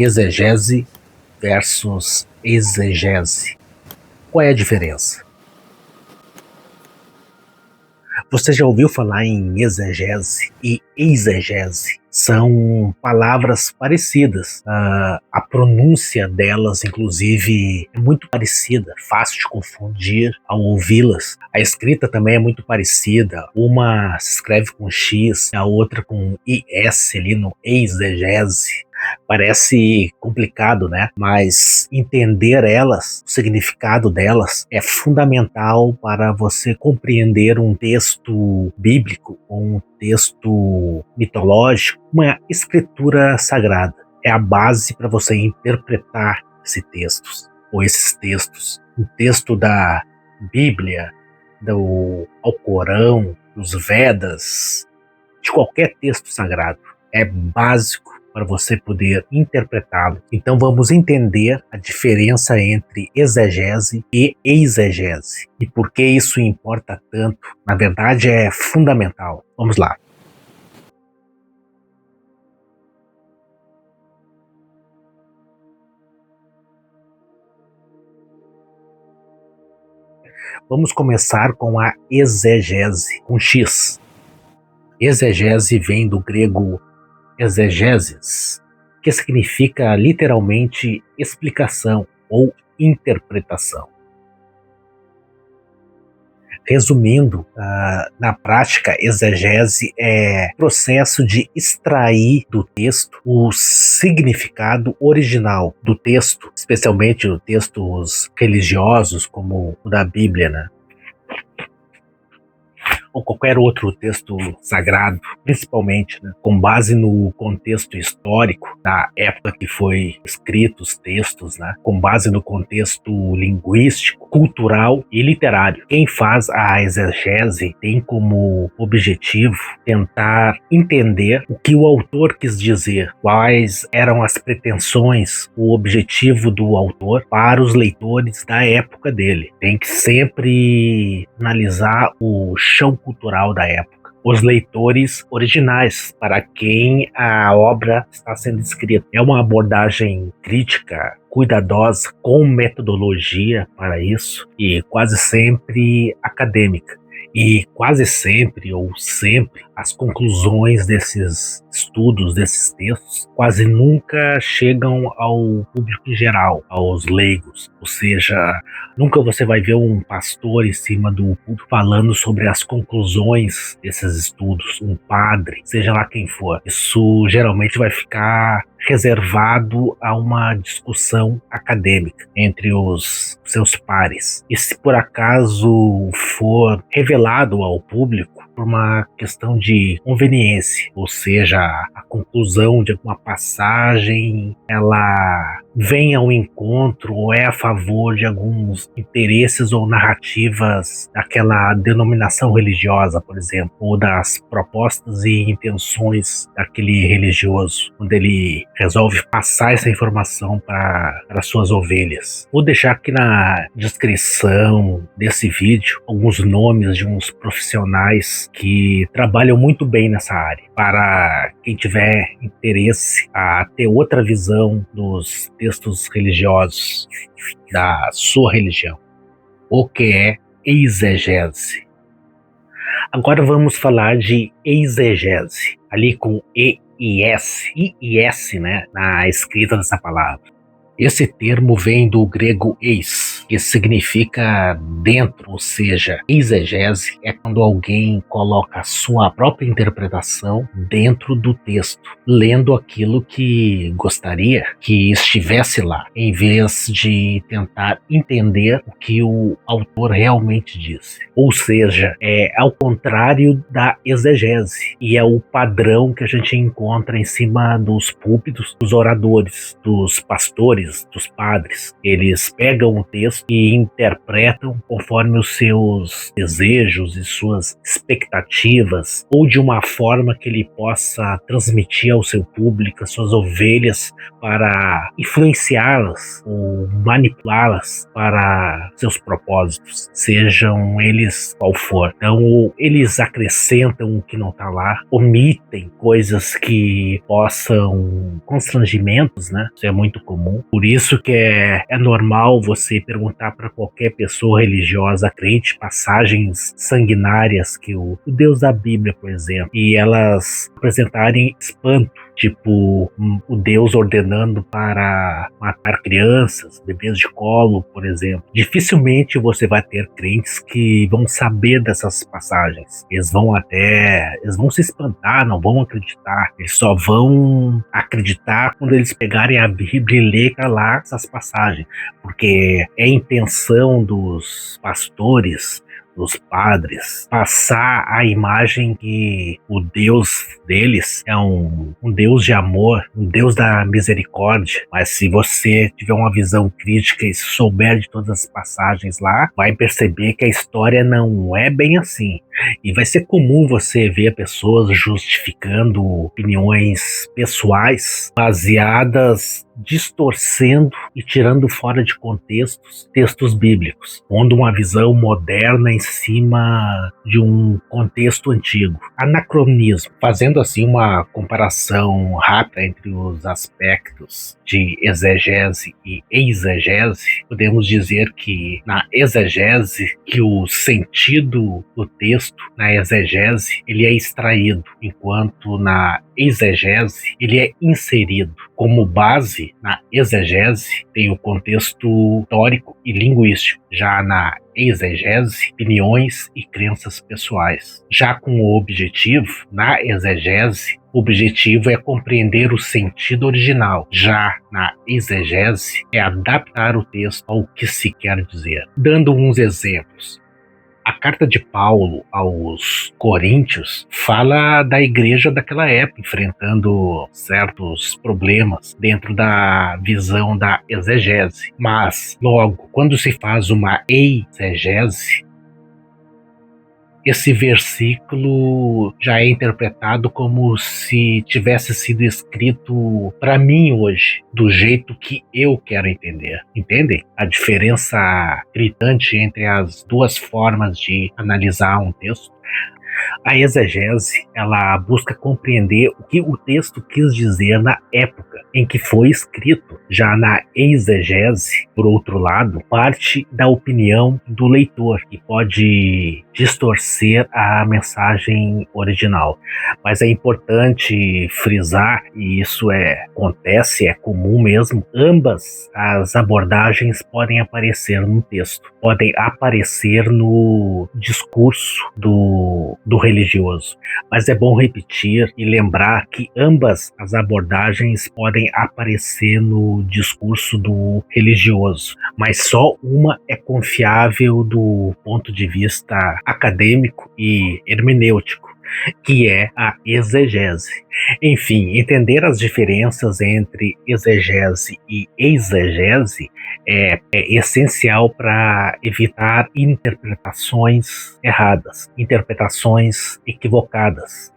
Exegese versus exegese. Qual é a diferença? Você já ouviu falar em exegese e exegese? São palavras parecidas. A pronúncia delas, inclusive, é muito parecida, fácil de confundir ao ouvi-las. A escrita também é muito parecida. Uma se escreve com X, a outra com IS ali no exegese. Parece complicado, né? Mas entender elas, o significado delas, é fundamental para você compreender um texto bíblico ou um texto mitológico, uma escritura sagrada. É a base para você interpretar esses textos. Um texto da Bíblia, do Alcorão, dos Vedas, de qualquer texto sagrado. É básico para você poder interpretá-lo. Então vamos entender a diferença entre exegese e exegese. E por que isso importa tanto? Na verdade é fundamental. Vamos lá. Vamos começar com a exegese, com X. Exegese vem do grego exegeses, que significa literalmente explicação ou interpretação. Resumindo, na prática, exegese é processo de extrair do texto o significado original do texto, especialmente os textos religiosos, como o da Bíblia, né? Ou qualquer outro texto sagrado, principalmente, né, com base no contexto histórico da época que foi escrito os textos, né, com base no contexto linguístico, cultural e literário. Quem faz a exegese tem como objetivo tentar entender o que o autor quis dizer, quais eram as pretensões, o objetivo do autor para os leitores da época dele. Tem que sempre analisar o chão cultural da época, os leitores originais para quem a obra está sendo escrita. É uma abordagem crítica, cuidadosa, com metodologia para isso e quase sempre acadêmica. E quase sempre ou sempre as conclusões desses estudos, desses textos, quase nunca chegam ao público em geral, aos leigos. Ou seja, nunca você vai ver um pastor em cima do púlpito falando sobre as conclusões desses estudos, um padre, seja lá quem for. Isso geralmente vai ficar reservado a uma discussão acadêmica entre os seus pares. E se por acaso for revelado ao público por uma questão de conveniência, ou seja, a conclusão de alguma passagem, ela vem ao encontro ou é a favor de alguns interesses ou narrativas daquela denominação religiosa, por exemplo, ou das propostas e intenções daquele religioso, quando ele resolve passar essa informação para as suas ovelhas. Vou deixar aqui na descrição desse vídeo alguns nomes de uns profissionais que trabalham muito bem nessa área, para quem tiver interesse a ter outra visão dos textos religiosos da sua religião. O que é exegese? Agora vamos falar de exegese, ali com E e S, né, na escrita dessa palavra. Esse termo vem do grego eis, que significa dentro, ou seja, exegese é quando alguém coloca a sua própria interpretação dentro do texto, lendo aquilo que gostaria que estivesse lá, em vez de tentar entender o que o autor realmente disse. Ou seja, é ao contrário da exegese, e é o padrão que a gente encontra em cima dos púlpitos, dos oradores, dos pastores, dos padres. Eles pegam o texto pessoas que interpretam conforme os seus desejos e suas expectativas, ou de uma forma que ele possa transmitir ao seu público, às suas ovelhas, para influenciá-las ou manipulá-las para seus propósitos, sejam eles qual for. Então, eles acrescentam o que não está lá, omitem coisas que possam constrangimentos, né? Isso é muito comum. Por isso que é normal você perguntar para qualquer pessoa religiosa crente passagens sanguinárias que o Deus da Bíblia, por exemplo, e elas apresentarem espanto, tipo o Deus ordenando para matar crianças, bebês de colo, por exemplo. Dificilmente você vai ter crentes que vão saber dessas passagens. Eles vão se espantar, não vão acreditar. Eles só vão acreditar quando eles pegarem a Bíblia e ler lá essas passagens, porque é a intenção dos pastores, dos padres, passar a imagem que o Deus deles é um Deus de amor, um Deus da misericórdia. Mas se você tiver uma visão crítica e souber de todas as passagens lá, vai perceber que a história não é bem assim. E vai ser comum você ver pessoas justificando opiniões pessoais baseadas, distorcendo e tirando fora de contextos textos bíblicos, pondo uma visão moderna em cima de um contexto antigo. Anacronismo, fazendo assim uma comparação rápida entre os aspectos de exegese e exegese, podemos dizer que na exegese que o sentido do texto, na exegese, ele é extraído, enquanto na exegese ele é inserido. Como base, na exegese tem o contexto histórico e linguístico, já na exegese, opiniões e crenças pessoais. Já com o objetivo, na exegese, o objetivo é compreender o sentido original. Já na exegese, é adaptar o texto ao que se quer dizer. Dando uns exemplos. A carta de Paulo aos Coríntios fala da igreja daquela época enfrentando certos problemas dentro da visão da exegese. Mas, logo, quando se faz uma exegese, esse versículo já é interpretado como se tivesse sido escrito para mim hoje, do jeito que eu quero entender. Entendem? A diferença gritante entre as duas formas de analisar um texto? A exegese, ela busca compreender o que o texto quis dizer na época em que foi escrito. Já na exegese, por outro lado, parte da opinião do leitor, que pode distorcer a mensagem original. Mas é importante frisar, e isso acontece, é comum mesmo, ambas as abordagens podem aparecer no texto, podem aparecer no discurso do religioso. Mas é bom repetir e lembrar que ambas as abordagens podem aparecer no discurso do religioso, mas só uma é confiável do ponto de vista acadêmico e hermenêutico, que é a exegese. Enfim, entender as diferenças entre exegese e exegese é essencial para evitar interpretações erradas, interpretações equivocadas.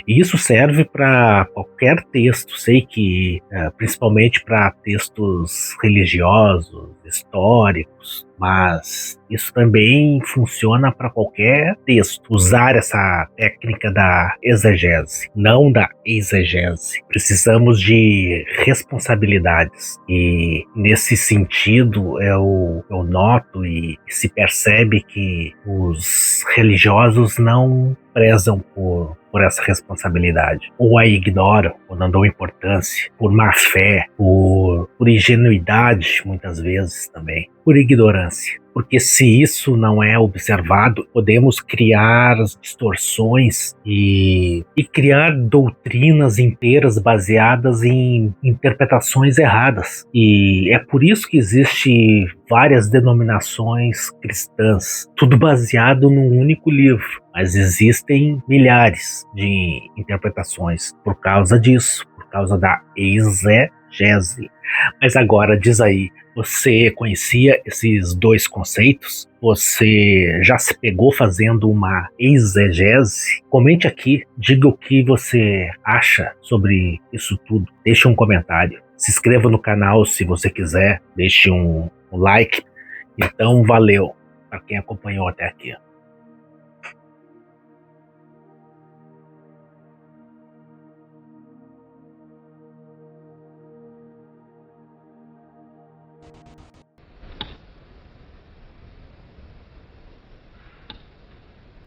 E isso serve para qualquer texto. Sei que, principalmente para textos religiosos, históricos, mas isso também funciona para qualquer texto. Usar essa técnica da exegese, não da exegese. Precisamos de responsabilidades e, nesse sentido, eu noto e se percebe que os religiosos não prezam por essa responsabilidade, ou a ignoram, ou não dão importância, por má fé, por ingenuidade, muitas vezes também, por ignorância. Porque se isso não é observado, podemos criar distorções e criar doutrinas inteiras baseadas em interpretações erradas. E é por isso que existe várias denominações cristãs, tudo baseado num único livro. Mas existem milhares de interpretações por causa disso, por causa da exegese. Mas agora diz aí, você conhecia esses dois conceitos? Você já se pegou fazendo uma exegese? Comente aqui, diga o que você acha sobre isso tudo. Deixe um comentário. Se inscreva no canal se você quiser. Deixe um like. Então, valeu para quem acompanhou até aqui.